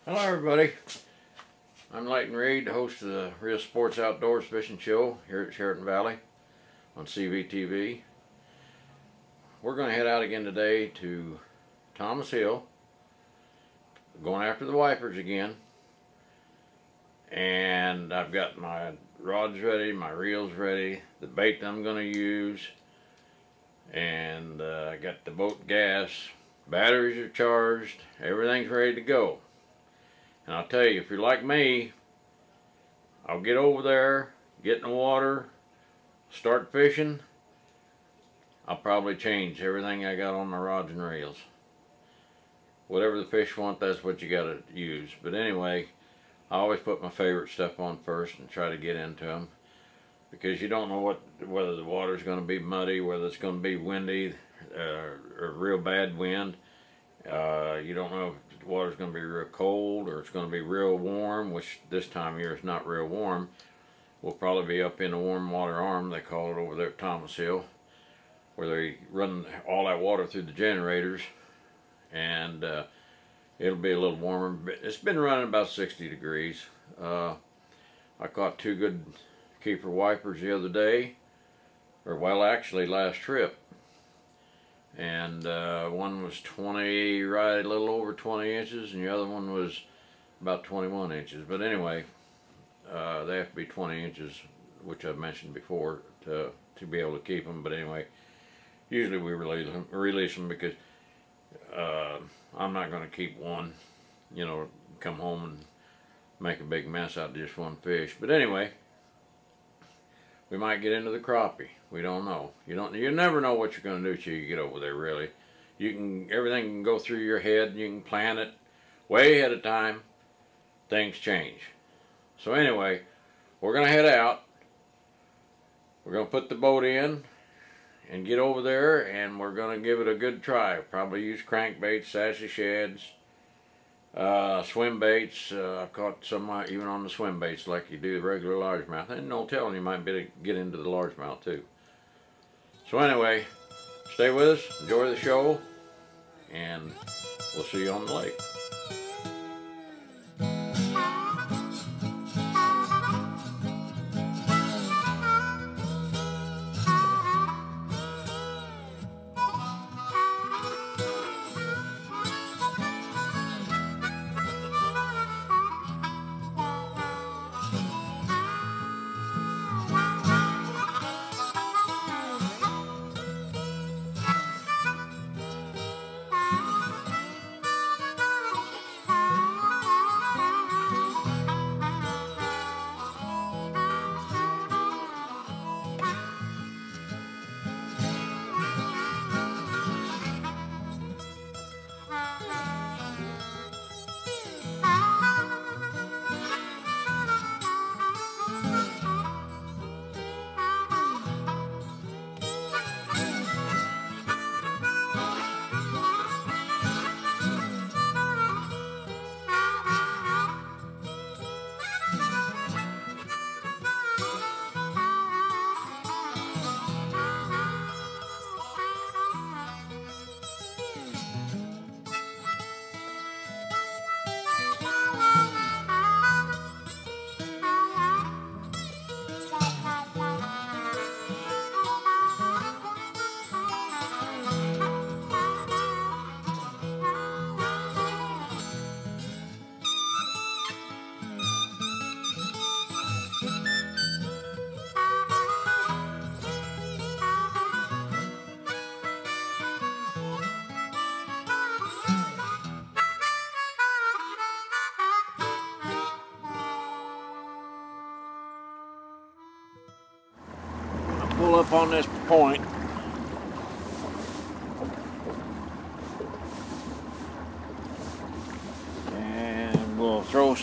Hello everybody, I'm Leighton Reed, host of the Real Sports Outdoors Fishing Show here at Sheraton Valley on CVTV. We're going to head out again today to Thomas Hill, going after the wipers again, and I've got my rods ready, my reels ready, the bait that I'm going to use, and I got the boat gas, batteries are charged, everything's ready to go. And I'll tell you, if you're like me, I'll get over there, get in the water, start fishing. I'll probably change everything I got on my rods and reels. Whatever the fish want, that's what you got to use. But anyway, I always put my favorite stuff on first and try to get into them, because you don't know whether the water's going to be muddy, whether it's going to be windy or real bad wind. You don't know if the water's going to be real cold or it's going to be real warm, which this time of year is not real warm. We'll probably be up in the warm water arm, they call it over there at Thomas Hill, where they run all that water through the generators, and it'll be a little warmer. It's been running about 60 degrees. I caught two good keeper wipers the other day, or well, actually last trip. And one was 20, right, a little over 20 inches, and the other one was about 21 inches. But anyway, they have to be 20 inches, which I've mentioned before, to be able to keep them. But anyway, usually we release them because I'm not going to keep one, you know, come home and make a big mess out of just one fish. But anyway, we might get into the crappie. We don't know. You never know what you're going to do till you get over there, really. Everything can go through your head, and you can plan it way ahead of time. Things change. So anyway, we're going to head out. We're going to put the boat in and get over there, and we're going to give it a good try. Probably use crankbaits, sassy shads, swim baits. I've caught some even on the swim baits like you do the regular largemouth. And no telling, you might be able to get into the largemouth too. So anyway, stay with us, enjoy the show, and we'll see you on the lake. Pull up on this point. And we'll throw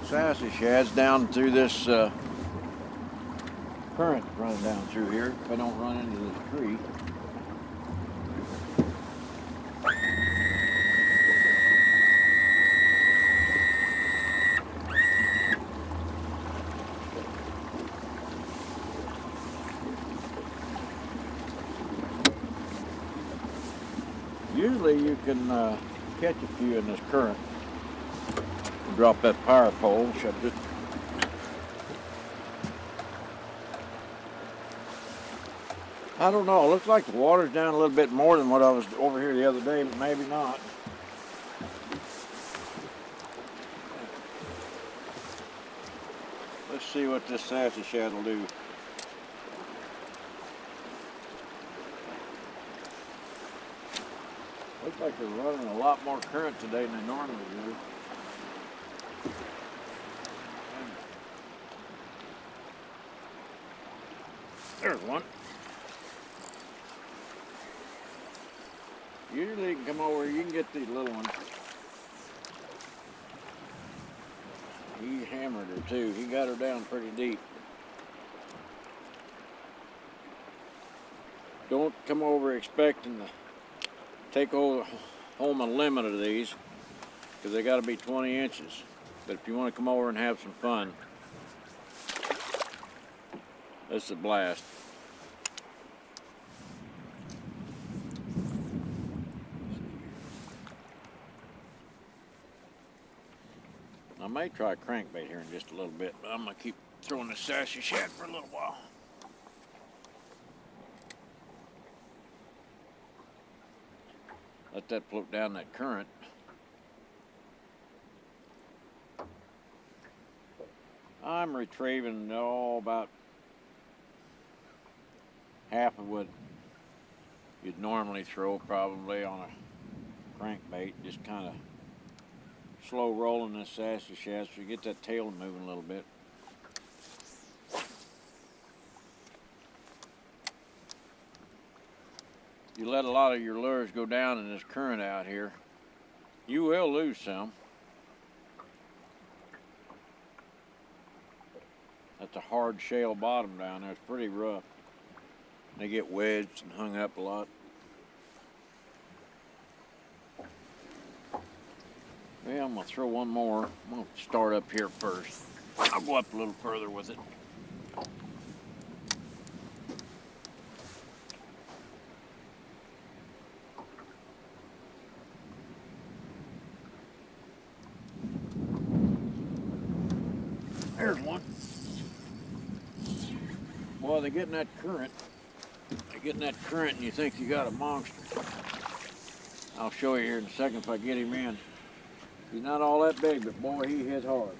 sassy shads down through this current running down through here if I don't run into this tree. Usually you can catch a few in this current. Drop that power pole. Should just I don't know. It looks like the water's down a little bit more than what I was over here the other day, but maybe not. Let's see what this Sassy Shad will do. Looks like they're running a lot more current today than they normally do. There's one. Usually you can come over here, you can get these little ones. He hammered her too. He got her down pretty deep. Don't come over expecting to take home a limit of these, because they got to be 20 inches. But if you want to come over and have some fun, this is a blast. I may try crankbait here in just a little bit, but I'm going to keep throwing the Sassy Shad for a little while. Let that float down that current. I'm retrieving about half of what you'd normally throw probably on a crankbait, just kind of slow rolling this Sassy Shad so you get that tail moving a little bit. You let a lot of your lures go down in this current out here, you will lose some. That's a hard shale bottom down there. It's pretty rough. They get wedged and hung up a lot. Well, I'm going to throw one more. I'm going to start up here first. I'll go up a little further with it. There's one. Boy, they're getting that current. They're getting that current and you think you got a monster. I'll show you here in a second if I get him in. He's not all that big, but boy, he hits hard.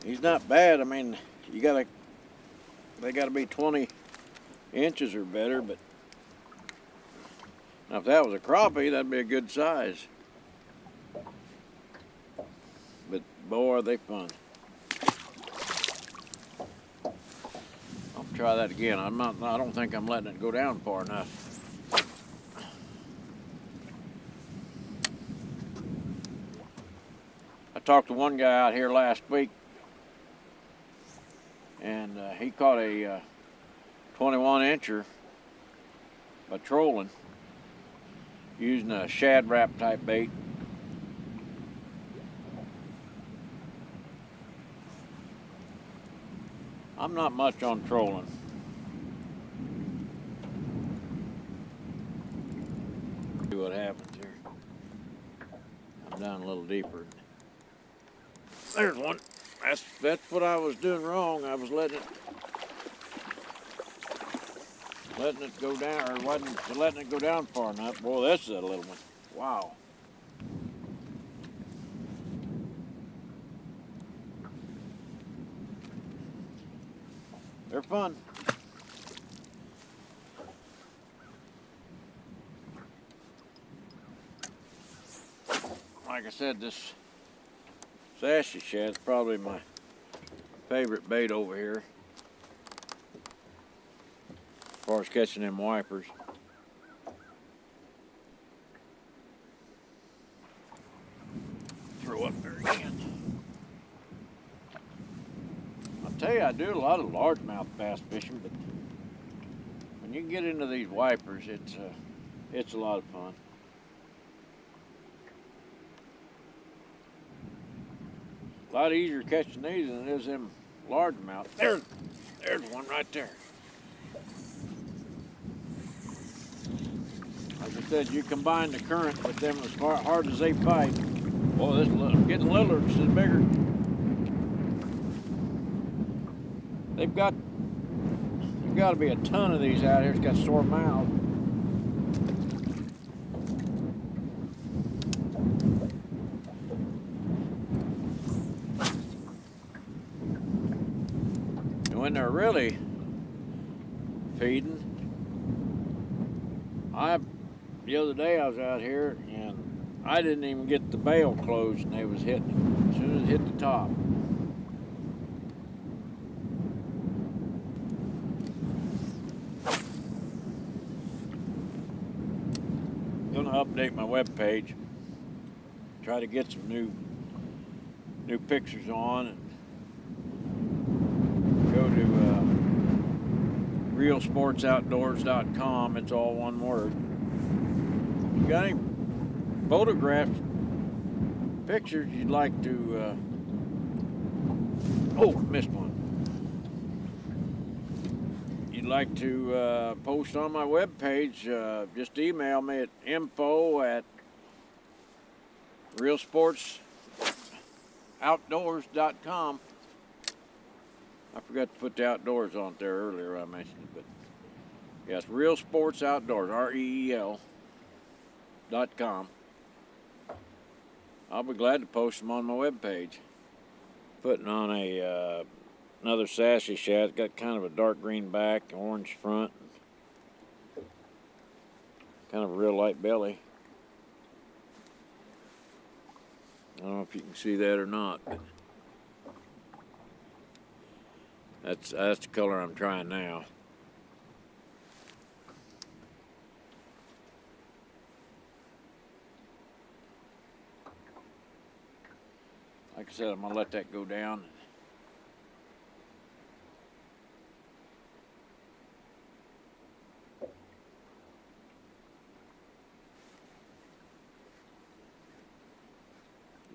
He's not bad. I mean, they gotta be 20 inches or better, but now if that was a crappie, that'd be a good size. But boy, are they fun. I'll try that again. I don't think I'm letting it go down far enough. I talked to one guy out here last week, and he caught a 21 incher by trolling using a Shad Rap type bait. I'm not much on trolling. See what happens here. I'm down a little deeper. There's one. That's what I was doing wrong. I was letting it go down, or wasn't letting it go down far enough. Boy, this is a little one. Wow. They're fun. Like I said, this Sassy Shad is probably my favorite bait over here as far as catching them wipers. Throw up there again. I'll tell you, I do a lot of largemouth bass fishing, but when you get into these wipers, it's a lot of fun. A lot easier catching these than it is them largemouth. There's one right there. I Like I said, you combine the current with them as hard as they fight. Boy, this is getting littler, this is bigger. They've got to be a ton of these out here. It's got sore mouths. And when they're really feeding, the other day I was out here and I didn't even get the bail closed and they was hitting it as soon as it hit the top. I'm gonna update my webpage, try to get some new pictures on, and go to realsportsoutdoors.com. It's all one word. If you got any photographs, pictures you'd like to oh, missed one. You'd like to post on my webpage, just email me at info@realsportsoutdoors.com. I forgot to put the outdoors on there earlier, I mentioned it, but yes, realsportsoutdoors, REEL.com. I'll be glad to post them on my webpage. Putting on a another sassy shad. It's got kind of a dark green back, orange front, kind of a real light belly. I don't know if you can see that or not, but that's the color I'm trying now. Like I said, I'm gonna let that go down.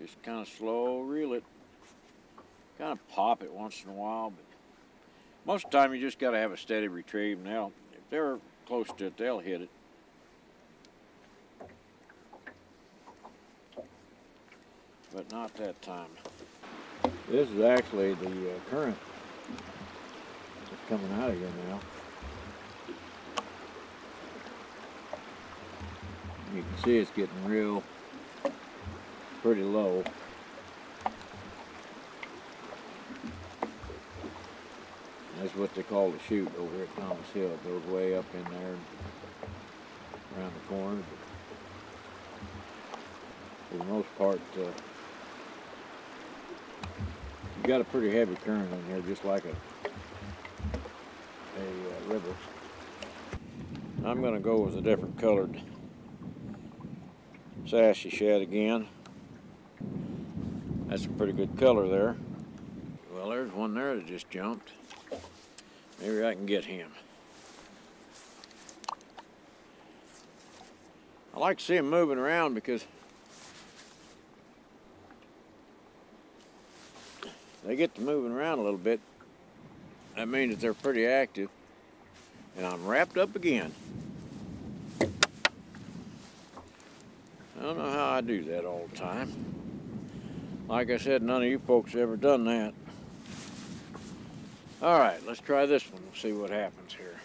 Just kind of slow reel it. Kind of pop it once in a while, but most of the time you just got to have a steady retrieve. Now, if they're close to it, they'll hit it. But not that time. This is actually the current that's coming out of here now. You can see it's getting real, pretty low. That's what they call the chute over at Thomas Hill. It goes way up in there around the corner. But for the most part, you got a pretty heavy current in here, just like a river. I'm going to go with a different colored sassy shad again. That's a pretty good color there. Well, there's one there that just jumped. Maybe I can get him. I like to see him moving around because they get to moving around a little bit. That means that they're pretty active. And I'm wrapped up again. I don't know how I do that all the time. Like I said, none of you folks have ever done that. All right, let's try this one. We'll see what happens here.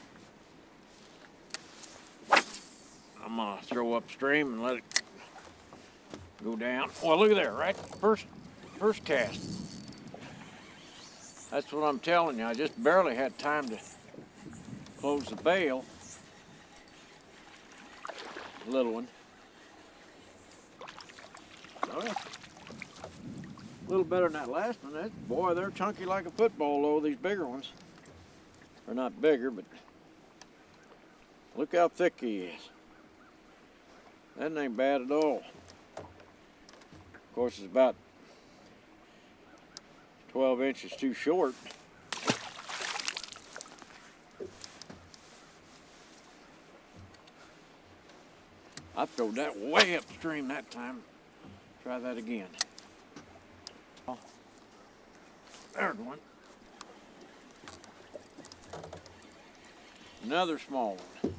I'm gonna throw upstream and let it go down. Well, look at there, right? First cast. That's what I'm telling you. I just barely had time to close the bail. Little one. So, a little better than that last one. Boy, they're chunky like a football, though, these bigger ones. They're not bigger, but look how thick he is. That ain't bad at all. Of course, it's about 12 inches too short. I throwed that way upstream that time. Try that again. There's one. Another small one.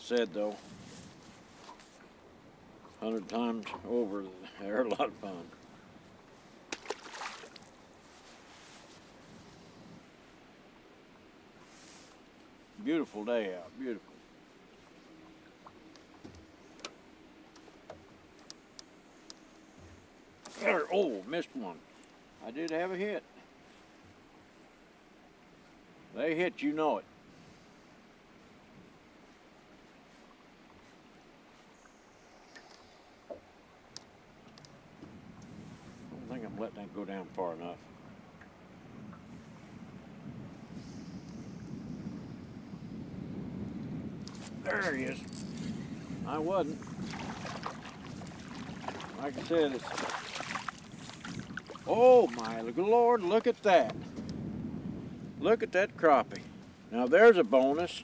said though. 100 times over, they're a lot of fun. Beautiful day out, beautiful. There, oh, missed one. I did have a hit. They hit, you know it. I don't think I'm letting that go down far enough. There he is. I wasn't. Like I said, it's... Oh my Lord, look at that. Look at that crappie. Now there's a bonus.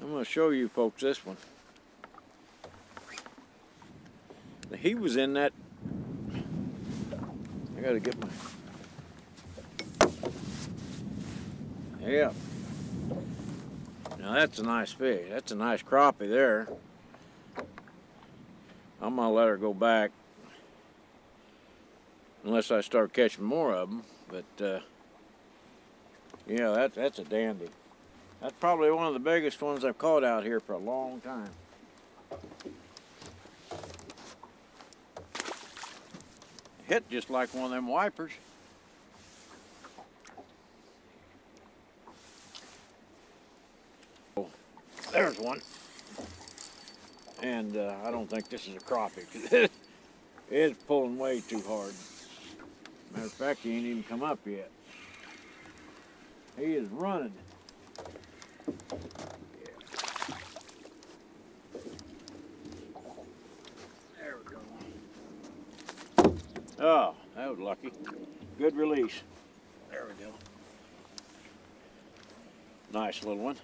I'm going to show you folks this one. He was in that... I got to get my... Yeah. Now that's a nice fish. That's a nice crappie there. I'm gonna let her go back unless I start catching more of them. But yeah, that's a dandy. That's probably one of the biggest ones I've caught out here for a long time. Hit just like one of them wipers. There's one, and I don't think this is a crappie because it's pulling way too hard. Matter of fact, he ain't even come up yet. He is running. Yeah. There we go. Oh, that was lucky. Good release. There we go. Nice little one.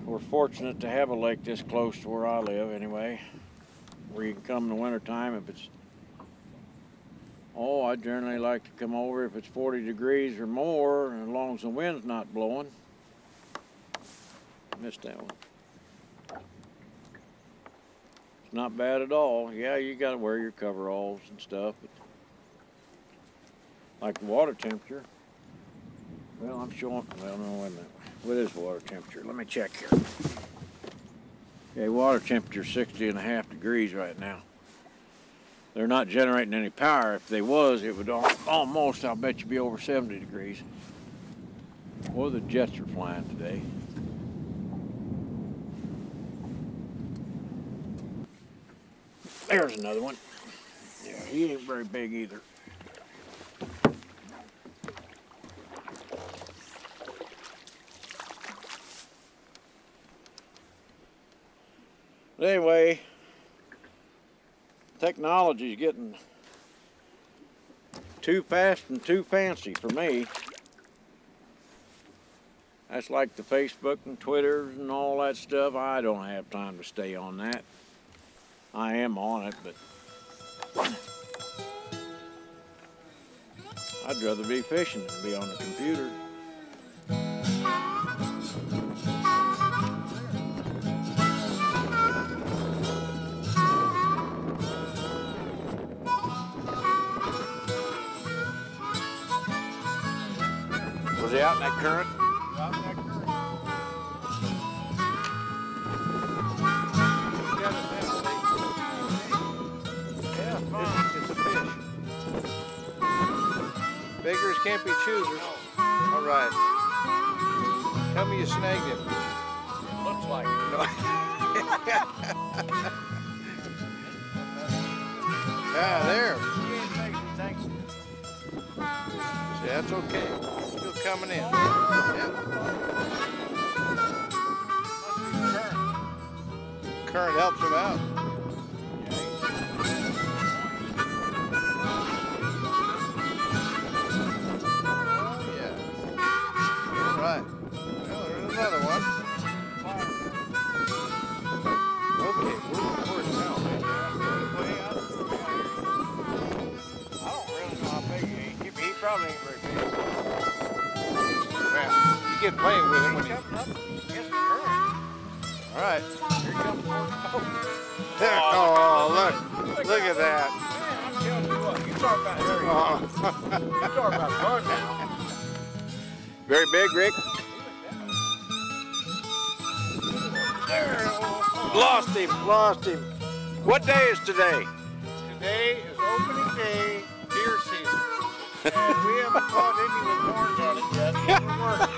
We're fortunate to have a lake this close to where I live anyway, where you can come in the wintertime if it's, oh, I generally like to come over if it's 40 degrees or more, and as long as the wind's not blowing. Missed that one. It's not bad at all. Yeah, you got to wear your coveralls and stuff, but like the water temperature, well, I'm showing, well, no, wait a minute. What is water temperature? Let me check here. Okay, water temperature 60.5 degrees right now. They're not generating any power. If they was, it would almost, I'll bet you, be over 70 degrees. Boy, the jets are flying today. There's another one. Yeah, he ain't very big either. But anyway, technology's getting too fast and too fancy for me. That's like the Facebook and Twitter and all that stuff. I don't have time to stay on that. I am on it, but I'd rather be fishing than be on the computer. Was he out in that current? Out in that current. Yeah, fine. It's a fish. Beggars can't be choosers. All right. Tell me you snagged him. Looks like it. No. Ah, there. See, that's okay. Still coming in. Yep. Current helps him out. Oh, yeah. All right. Well, there's another one. Okay, where's now, man? I don't really know how big he is. He very big. Well, you get playing with him when He's you. coming up against the current. All right. Here comes the boat. Oh, look at that. Man, I'm telling you what, you talk about Harry. Oh. You talk about fun now. Very big, Rick. Lost him. What day is today? Today is opening day, deer season. And we haven't caught any with horns on it yet. We're working.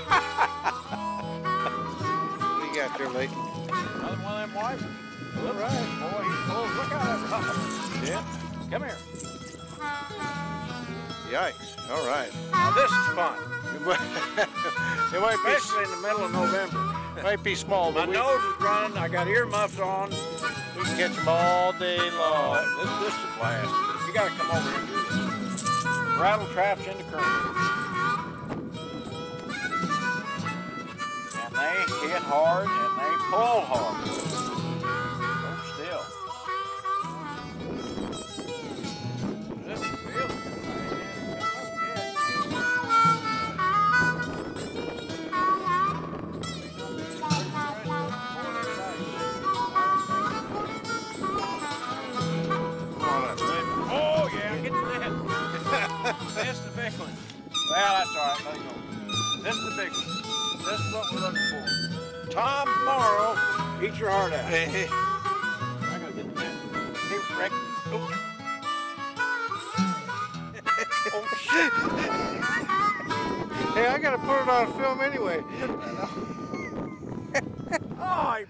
What do you got there, Lake? Another one of them white ones. All right. Boy, he's full. Look out that rod. Yeah. Come here. Yikes. All right. Now this is fun. It might be, Especially in the middle of November. might be small, My but nose is running. I got earmuffs on. we can catch them all day long. This is a blast. You got to come over here and do this. Rattle traps in the current. And they hit hard and they pull hard. Hold still. This feels good. Oh yeah, get to that. That's the big one. Well, that's all right. Let it go. This is the big one. This is what we're looking for. Tom Morrow, eat your heart out. Hey, I gotta get the net. Hey, Rick. Oops. Oh shit. hey, I gotta put it on film anyway. Oh, he